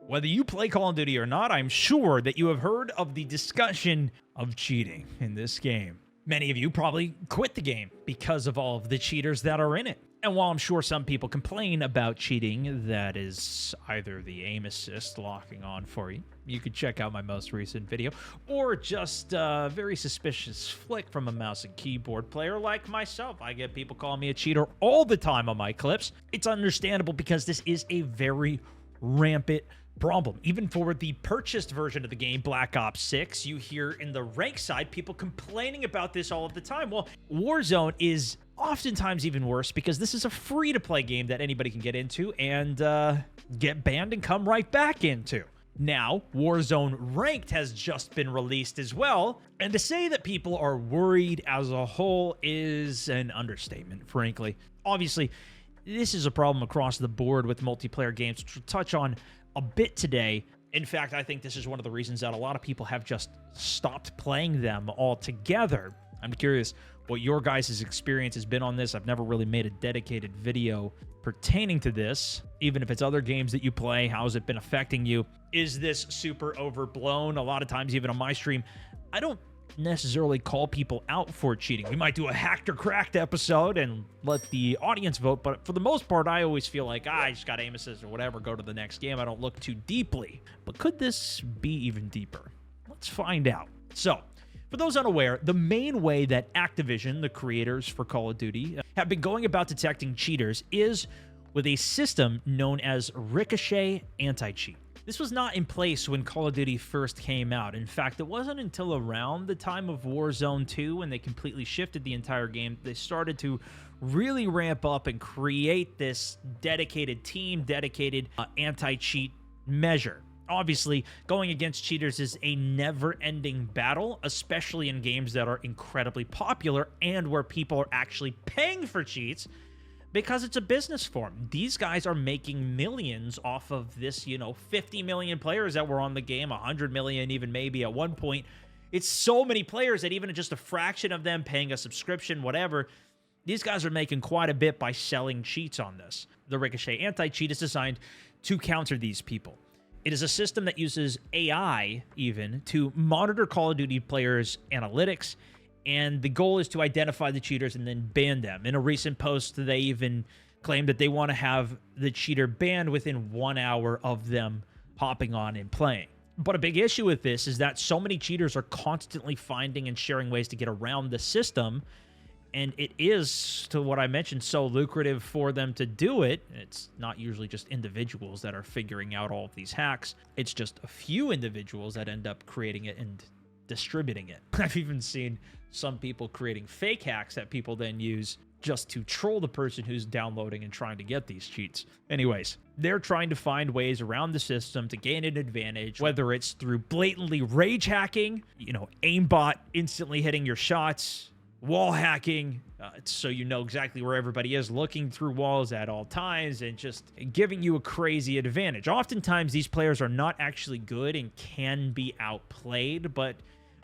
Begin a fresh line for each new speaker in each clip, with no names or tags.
Whether you play Call of Duty or not, I'm sure that you have heard of the discussion of cheating in this game. Many of you probably quit the game because of all of the cheaters that are in it. And while I'm sure some people complain about cheating, that is either the aim assist locking on for you. You could check out my most recent video, or just a very suspicious flick from a mouse and keyboard player like myself. I get people calling me a cheater all the time on my clips. It's understandable because this is a very rampant problem. Even for the purchased version of the game, Black Ops 6, you hear in the rank side people complaining about this all of the time. Well, Warzone is oftentimes even worse because this is a free-to-play game that anybody can get into and get banned and come right back into. Now, Warzone Ranked has just been released as well, and to say that people are worried as a whole is an understatement, frankly. Obviously, this is a problem across the board with multiplayer games, which we'll touch on a bit today. In fact, I think this is one of the reasons that a lot of people have just stopped playing them altogether. I'm curious what your guys' experience has been on this. I've never really made a dedicated video pertaining to this. Even if it's other games that you play, how has it been affecting you? Is this super overblown? A lot of times, even on my stream, I don't necessarily call people out for cheating. We might do a hacked or cracked episode and let the audience vote, but for the most part, I always feel like, I just got aim assist or whatever, go to the next game. I don't look too deeply. But could this be even deeper? Let's find out. So, for those unaware, the main way that Activision, the creators for Call of Duty, have been going about detecting cheaters is with a system known as Ricochet anti-cheat. This was not in place when Call of Duty first came out. In fact, it wasn't until around the time of Warzone 2 when they completely shifted the entire game, they started to really ramp up and create this dedicated team, dedicated anti-cheat measure. Obviously, going against cheaters is a never-ending battle, especially in games that are incredibly popular and where people are actually paying for cheats because it's a business for them. These guys are making millions off of this, 50 million players that were on the game, 100 million even maybe at one point. It's so many players that even just a fraction of them paying a subscription, whatever, these guys are making quite a bit by selling cheats on this. The Ricochet anti-cheat is designed to counter these people. It is a system that uses AI even to monitor Call of Duty players' analytics, and the goal is to identify the cheaters and then ban them. In a recent post, they even claimed that they want to have the cheater banned within 1 hour of them hopping on and playing. But a big issue with this is that so many cheaters are constantly finding and sharing ways to get around the system, and it is, to what I mentioned, so lucrative for them to do it. It's not usually just individuals that are figuring out all of these hacks. It's just a few individuals that end up creating it and distributing it. I've even seen some people creating fake hacks that people then use just to troll the person who's downloading and trying to get these cheats. Anyways, they're trying to find ways around the system to gain an advantage, whether it's through blatantly rage hacking, aimbot instantly hitting your shots, wall hacking, so you know exactly where everybody is, looking through walls at all times, and just giving you a crazy advantage. Oftentimes, these players are not actually good and can be outplayed, but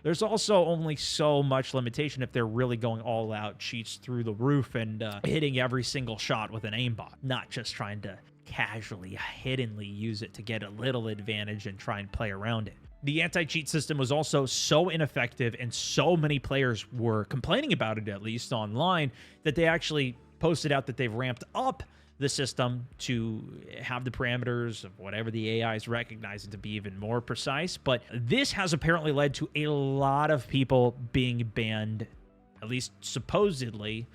there's also only so much limitation if they're really going all out, cheats through the roof, and hitting every single shot with an aimbot, not just trying to casually, hiddenly use it to get a little advantage and try and play around it. The anti-cheat system was also so ineffective, and so many players were complaining about it, at least online, that they actually posted out that they've ramped up the system to have the parameters of whatever the AIs recognize it to be even more precise. But this has apparently led to a lot of people being banned, at least supposedly,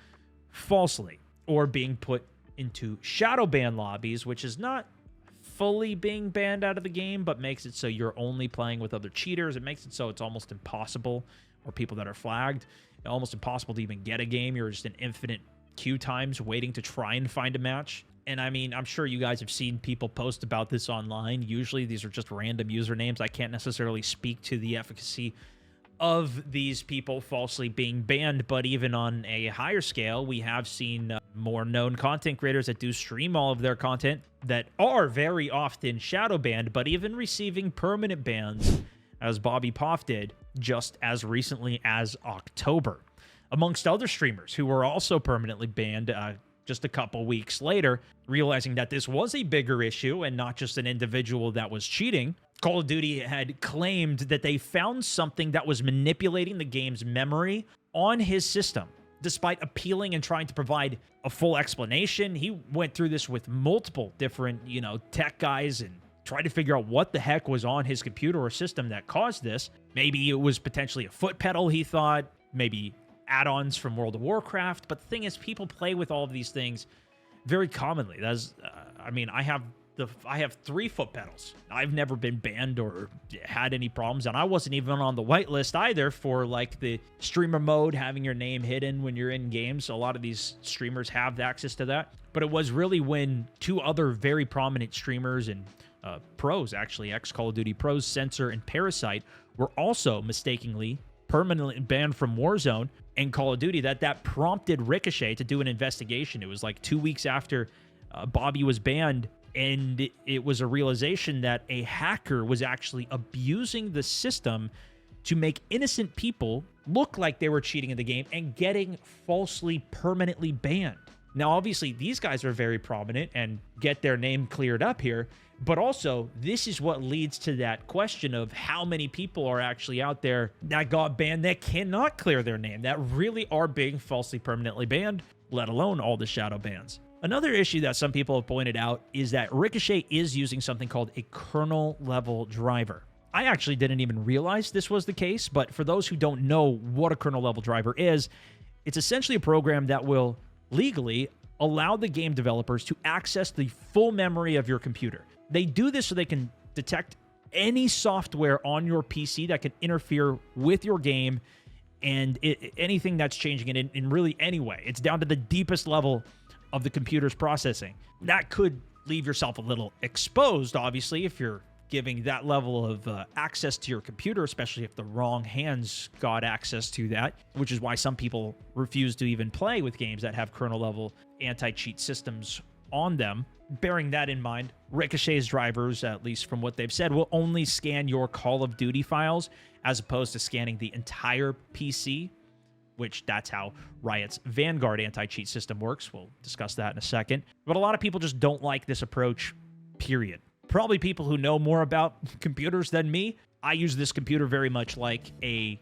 falsely, or being put into shadow ban lobbies, which is not fully being banned out of the game, but makes it so you're only playing with other cheaters. It makes it so it's almost impossible, or people that are flagged, almost impossible to even get a game. You're just an infinite queue times waiting to try and find a match. And I mean, I'm sure you guys have seen people post about this online. Usually these are just random usernames. I can't necessarily speak to the efficacy of these people falsely being banned, but even on a higher scale, we have seen more known content creators that do stream all of their content that are very often shadow banned, but even receiving permanent bans, as Bobby Poff did just as recently as October, amongst other streamers who were also permanently banned. just a couple weeks later, realizing that this was a bigger issue and not just an individual that was cheating. Call of Duty had claimed that they found something that was manipulating the game's memory on his system. Despite appealing and trying to provide a full explanation, he went through this with multiple different, tech guys and tried to figure out what the heck was on his computer or system that caused this. Maybe it was potentially a foot pedal, he thought, maybe add-ons from World of Warcraft. But the thing is, people play with all of these things very commonly. I have 3 foot pedals. I've never been banned or had any problems, and I wasn't even on the whitelist either for like the streamer mode, having your name hidden when you're in games. So a lot of these streamers have access to that. But it was really when 2 other very prominent streamers and pros, actually, ex-Call of Duty pros, Censor and Parasite, were also mistakenly permanently banned from Warzone and Call of Duty, that prompted Ricochet to do an investigation. It was like 2 weeks after Bobby was banned, and it was a realization that a hacker was actually abusing the system to make innocent people look like they were cheating in the game and getting falsely permanently banned. Now, obviously, these guys are very prominent and get their name cleared up here, but also this is what leads to that question of how many people are actually out there that got banned that cannot clear their name, that really are being falsely permanently banned, let alone all the shadow bans. Another issue that some people have pointed out is that Ricochet is using something called a kernel-level driver. I actually didn't even realize this was the case, but for those who don't know what a kernel-level driver is, it's essentially a program that will legally allow the game developers to access the full memory of your computer. They do this so they can detect any software on your PC that can interfere with your game and anything that's changing it in really any way. It's down to the deepest level of the computer's processing. That could leave yourself a little exposed, obviously, if you're giving that level of access to your computer, especially if the wrong hands got access to that, which is why some people refuse to even play with games that have kernel-level anti-cheat systems on them. Bearing that in mind, Ricochet's drivers, at least from what they've said, will only scan your Call of Duty files as opposed to scanning the entire PC, which that's how Riot's Vanguard anti-cheat system works. We'll discuss that in a second. But a lot of people just don't like this approach, period. Probably people who know more about computers than me. I use this computer very much like a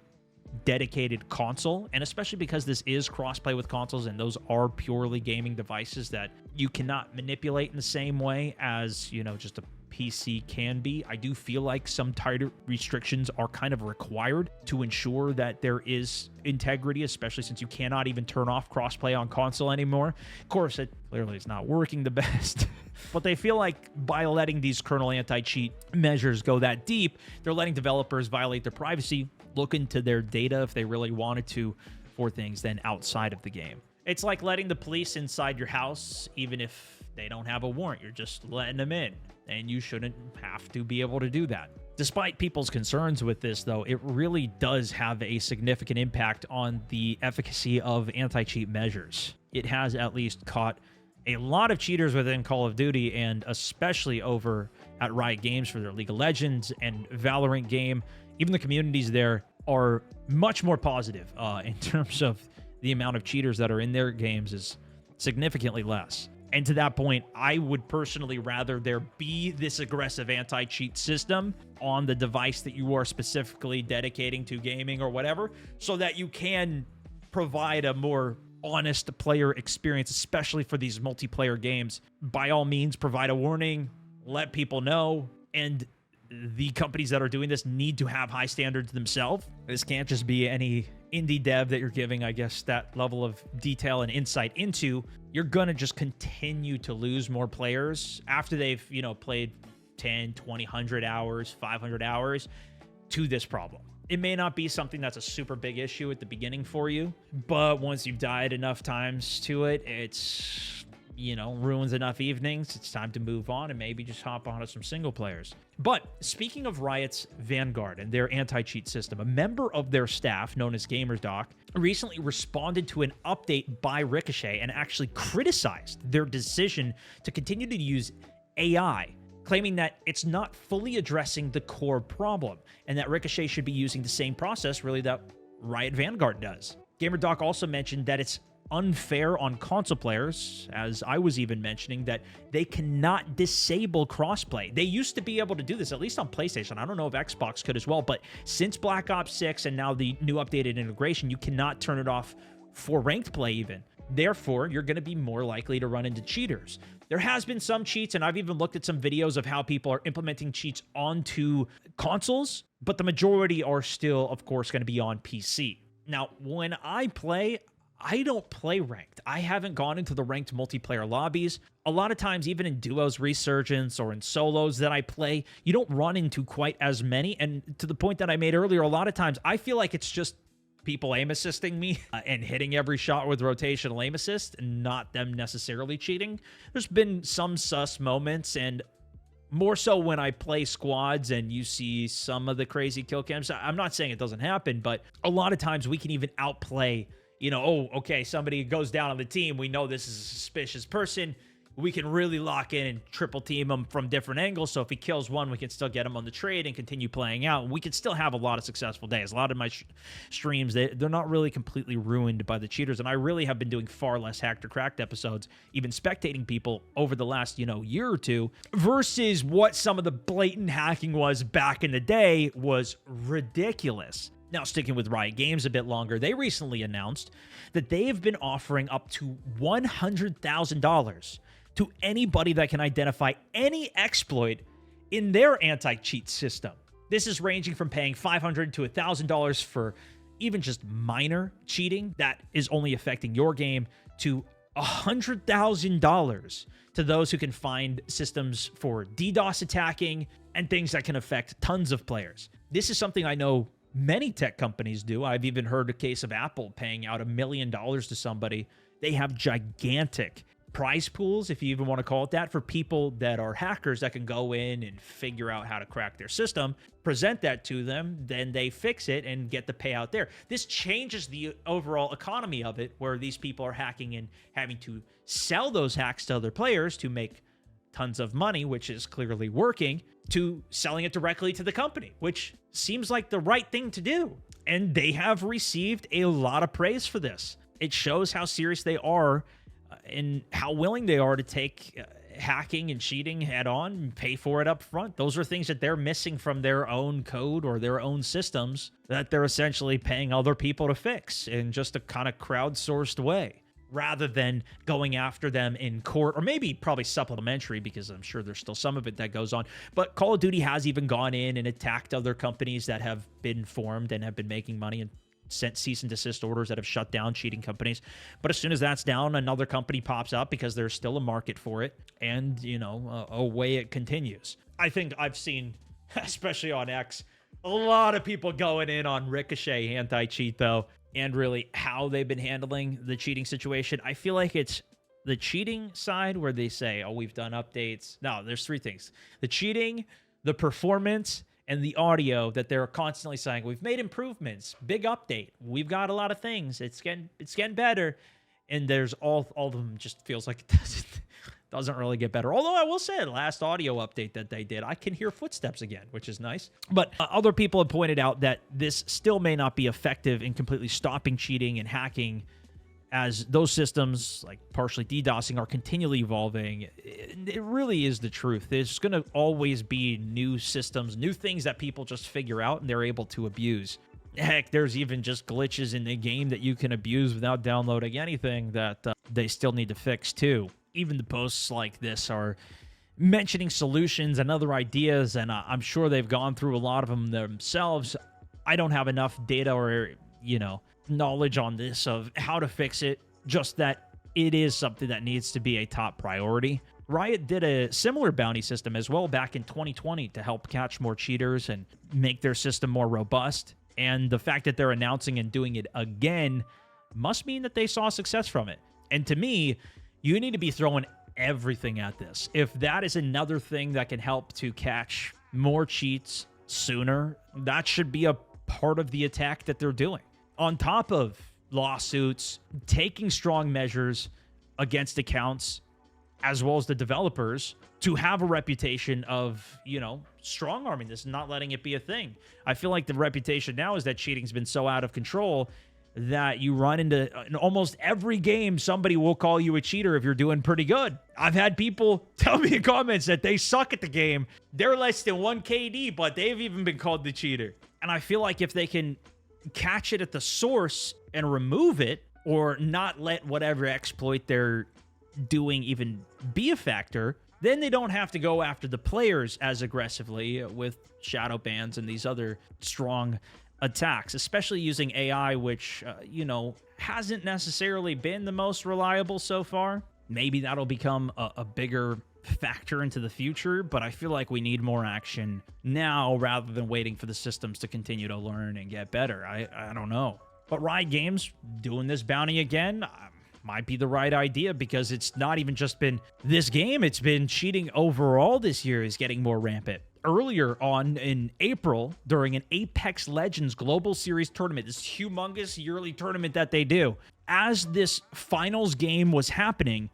dedicated console, and especially because this is crossplay with consoles and those are purely gaming devices that you cannot manipulate in the same way as, just a PC can be. I do feel like some tighter restrictions are kind of required to ensure that there is integrity, especially since you cannot even turn off crossplay on console anymore. Of course, it clearly is not working the best, but they feel like by letting these kernel anti-cheat measures go that deep, they're letting developers violate their privacy, look into their data if they really wanted to for things then outside of the game. It's like letting the police inside your house, even if they don't have a warrant. You're just letting them in, and you shouldn't have to be able to do that. Despite people's concerns with this, though, it really does have a significant impact on the efficacy of anti-cheat measures. It has at least caught a lot of cheaters within Call of Duty, and especially over at Riot Games for their League of Legends and Valorant game. Even the communities there are much more positive in terms of the amount of cheaters that are in their games is significantly less. And to that point, I would personally rather there be this aggressive anti-cheat system on the device that you are specifically dedicating to gaming or whatever, so that you can provide a more honest player experience, especially for these multiplayer games. By all means, provide a warning, let people know, and the companies that are doing this need to have high standards themselves. This can't just be any indie dev that you're giving, I guess, that level of detail and insight into. You're going to just continue to lose more players after they've, played 10, 20, 100 hours, 500 hours to this problem. It may not be something that's a super big issue at the beginning for you, but once you've died enough times to it, it's, ruins enough evenings. It's time to move on and maybe just hop onto some single players. But speaking of Riot's Vanguard and their anti-cheat system, a member of their staff, known as GamersDoc, recently responded to an update by Ricochet and actually criticized their decision to continue to use AI, claiming that it's not fully addressing the core problem and that Ricochet should be using the same process, really, that Riot Vanguard does. GamerDoc also mentioned that it's unfair on console players, as I was even mentioning, that they cannot disable crossplay. They used to be able to do this, at least on PlayStation. I don't know if Xbox could as well, but since Black Ops 6 and now the new updated integration, you cannot turn it off for ranked play even. Therefore, you're going to be more likely to run into cheaters. There has been some cheats, and I've even looked at some videos of how people are implementing cheats onto consoles, but the majority are still, of course, going to be on PC. Now, when I play, I don't play ranked. I haven't gone into the ranked multiplayer lobbies. A lot of times, even in duos, resurgence, or in solos that I play, you don't run into quite as many. And to the point that I made earlier, a lot of times I feel like it's just people aim assisting me and hitting every shot with rotational aim assist, and not them necessarily cheating. There's been some sus moments, and more so when I play squads and you see some of the crazy kill cams. I'm not saying it doesn't happen, but a lot of times we can even outplay, you know, oh, okay, somebody goes down on the team. We know this is a suspicious person. We can really lock in and triple team him from different angles. So if he kills one, we can still get him on the trade and continue playing out. We can still have a lot of successful days. A lot of my streams, they're not really completely ruined by the cheaters. And I really have been doing far less hacked or cracked episodes, even spectating people over the last, year or two, versus what some of the blatant hacking was back in the day was ridiculous. Now, sticking with Riot Games a bit longer, they recently announced that they have been offering up to $100,000 to anybody that can identify any exploit in their anti-cheat system. This is ranging from paying $500 to $1,000 for even just minor cheating that is only affecting your game, to $100,000 to those who can find systems for DDoS attacking and things that can affect tons of players. This is something I know many tech companies do. I've even heard a case of Apple paying out $1 million to somebody. They have gigantic prize pools, if you even want to call it that, for people that are hackers that can go in and figure out how to crack their system, present that to them, then they fix it and get the payout there. This changes the overall economy of it, where these people are hacking and having to sell those hacks to other players to make tons of money, which is clearly working, to selling it directly to the company, which seems like the right thing to do. And they have received a lot of praise for this. It shows how serious they are and how willing they are to take hacking and cheating head on and pay for it up front. Those are things that they're missing from their own code or their own systems that they're essentially paying other people to fix in just a kind of crowdsourced way, rather than going after them in court, or maybe probably supplementary, because I'm sure there's still some of it that goes on. But Call of Duty has even gone in and attacked other companies that have been formed and have been making money, and sent cease and desist orders that have shut down cheating companies. But as soon as that's down, another company pops up because there's still a market for it, and away it continues. I think I've seen, especially on X, a lot of people going in on Ricochet anti-cheat though, and really how they've been handling the cheating situation. I feel like it's the cheating side where they say, oh, we've done updates. No, there's three things: the cheating, the performance, and the audio, that they're constantly saying, we've made improvements, big update, we've got a lot of things, it's getting better. And there's all of them just feels like it doesn't really get better. Although I will say, the last audio update that they did, I can hear footsteps again, which is nice. But other people have pointed out that this still may not be effective in completely stopping cheating and hacking, as those systems, like partially DDoSing, are continually evolving. It really is the truth. There's going to always be new systems, new things that people just figure out and they're able to abuse. Heck, there's even just glitches in the game that you can abuse without downloading anything that they still need to fix too. Even the posts like this are mentioning solutions and other ideas, and I'm sure they've gone through a lot of them themselves. I don't have enough data or, knowledge on this of how to fix it, just that it is something that needs to be a top priority. Riot did a similar bounty system as well back in 2020 to help catch more cheaters and make their system more robust. And the fact that they're announcing and doing it again must mean that they saw success from it. And to me, you need to be throwing everything at this. If that is another thing that can help to catch more cheats sooner, that should be a part of the attack that they're doing. On top of lawsuits, taking strong measures against accounts, as well as the developers, to have a reputation of, strong-arming this and not letting it be a thing. I feel like the reputation now is that cheating's been so out of control that you run into in almost every game. Somebody will call you a cheater if you're doing pretty good. I've had people tell me in comments that they suck at the game. They're less than 1 KD, but they've even been called the cheater. And I feel like if they can catch it at the source and remove it, or not let whatever exploit they're doing even be a factor, then they don't have to go after the players as aggressively with shadow bans and these other strong attacks, especially using AI, which, hasn't necessarily been the most reliable so far. Maybe that'll become a bigger factor into the future, but I feel like we need more action now rather than waiting for the systems to continue to learn and get better. I don't know. But Riot Games doing this bounty again might be the right idea, because it's not even just been this game. It's been cheating overall this year is getting more rampant. Earlier on in April, during an Apex Legends Global Series tournament, this humongous yearly tournament that they do, as this finals game was happening,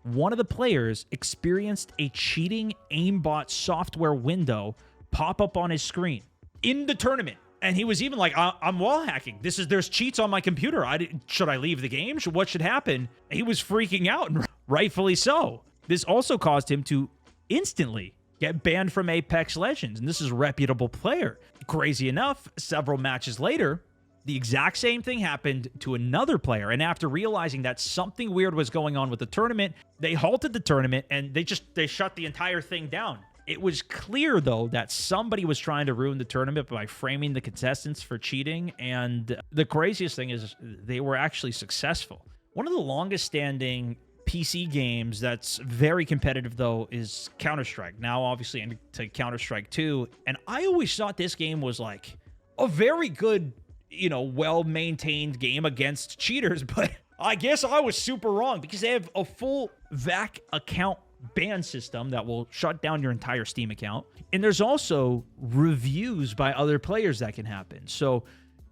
one of the players experienced a cheating aimbot software window pop up on his screen in the tournament. And he was even like, I'm wall hacking. There's cheats on my computer. Should I leave the game? What should happen? He was freaking out, and rightfully so. This also caused him to instantly get banned from Apex Legends. And this is a reputable player. Crazy enough, several matches later, the exact same thing happened to another player. And after realizing that something weird was going on with the tournament, they halted the tournament and they shut the entire thing down. It was clear, though, that somebody was trying to ruin the tournament by framing the contestants for cheating. And the craziest thing is they were actually successful. One of the longest standing PC games that's very competitive, though, is Counter-Strike. Now, obviously, into Counter-Strike 2. And I always thought this game was like a very good, well-maintained game against cheaters. But I guess I was super wrong, because they have a full VAC account ban system that will shut down your entire Steam account. And there's also reviews by other players that can happen. So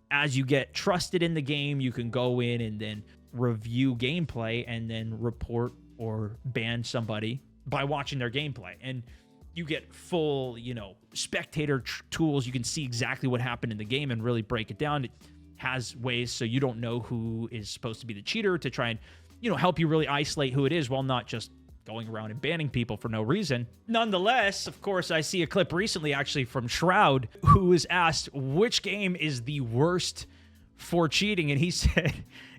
as you get trusted in the game, you can go in and then review gameplay and then report or ban somebody by watching their gameplay. And you get full, spectator tools. You can see exactly what happened in the game and really break it down. It has ways so you don't know who is supposed to be the cheater, to try and, help you really isolate who it is, while not just going around and banning people for no reason. Nonetheless, of course, I see a clip recently actually from Shroud, who was asked which game is the worst for cheating, and he said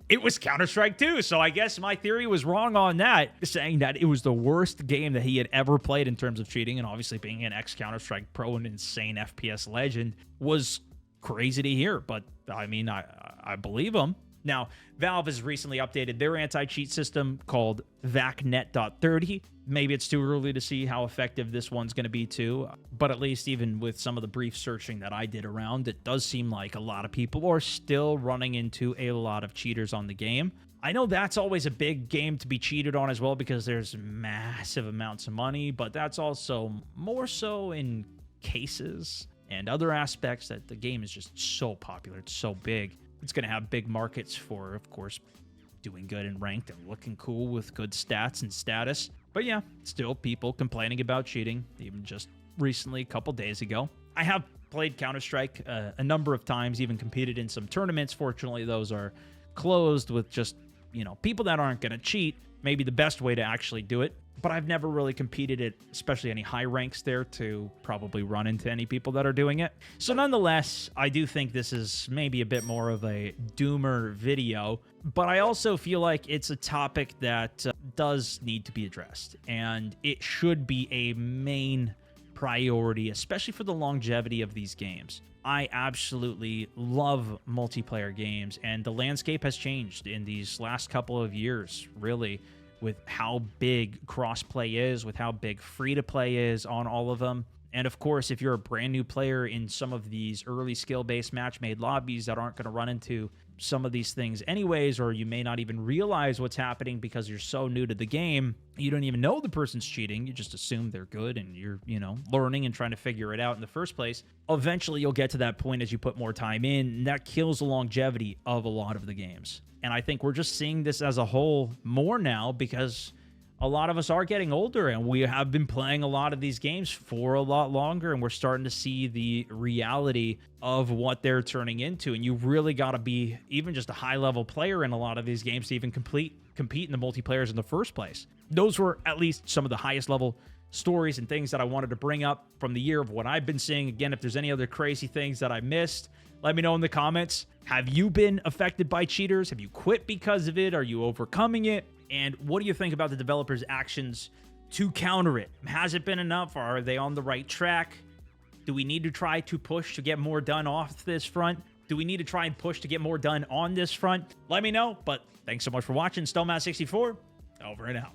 it was Counter-Strike 2. So I guess my theory was wrong on that, saying that it was the worst game that he had ever played in terms of cheating. And obviously being an ex-Counter-Strike pro and insane FPS legend was crazy to hear, but I mean, I believe him. Now, Valve has recently updated their anti-cheat system called VACnet.30. Maybe it's too early to see how effective this one's going to be too, but at least even with some of the brief searching that I did around, it does seem like a lot of people are still running into a lot of cheaters on the game. I know that's always a big game to be cheated on as well, because there's massive amounts of money, but that's also more so in cases and other aspects that the game is just so popular. It's so big. It's going to have big markets for, of course, doing good in ranked and looking cool with good stats and status. But yeah, still people complaining about cheating, even just recently, a couple days ago. I have played Counter-Strike a number of times, even competed in some tournaments. Fortunately, those are closed with just, people that aren't going to cheat. Maybe the best way to actually do it. But I've never really competed at especially any high ranks there to probably run into any people that are doing it. So nonetheless, I do think this is maybe a bit more of a doomer video, but I also feel like it's a topic that does need to be addressed, and it should be a main priority, especially for the longevity of these games. I absolutely love multiplayer games, and the landscape has changed in these last couple of years, really, with how big crossplay is, with how big free-to-play is on all of them. And of course, if you're a brand new player in some of these early skill-based match-made lobbies that aren't going to run into some of these things anyways, or you may not even realize what's happening because you're so new to the game, you don't even know the person's cheating, you just assume they're good, and you're, learning and trying to figure it out in the first place. Eventually, you'll get to that point as you put more time in, and that kills the longevity of a lot of the games. And I think we're just seeing this as a whole more now because a lot of us are getting older, and we have been playing a lot of these games for a lot longer, and we're starting to see the reality of what they're turning into. And you really got to be even just a high-level player in a lot of these games to even compete in the multiplayers in the first place. Those were at least some of the highest level stories and things that I wanted to bring up from the year of what I've been seeing. Again, if there's any other crazy things that I missed, let me know in the comments. Have you been affected by cheaters? Have you quit because of it? Are you overcoming it? And what do you think about the developers' actions to counter it? Has it been enough? Or are they on the right track? Do we need to try to push to get more done off this front? Do we need to try and push to get more done on this front? Let me know. But thanks so much for watching. Stelmat64, over and out.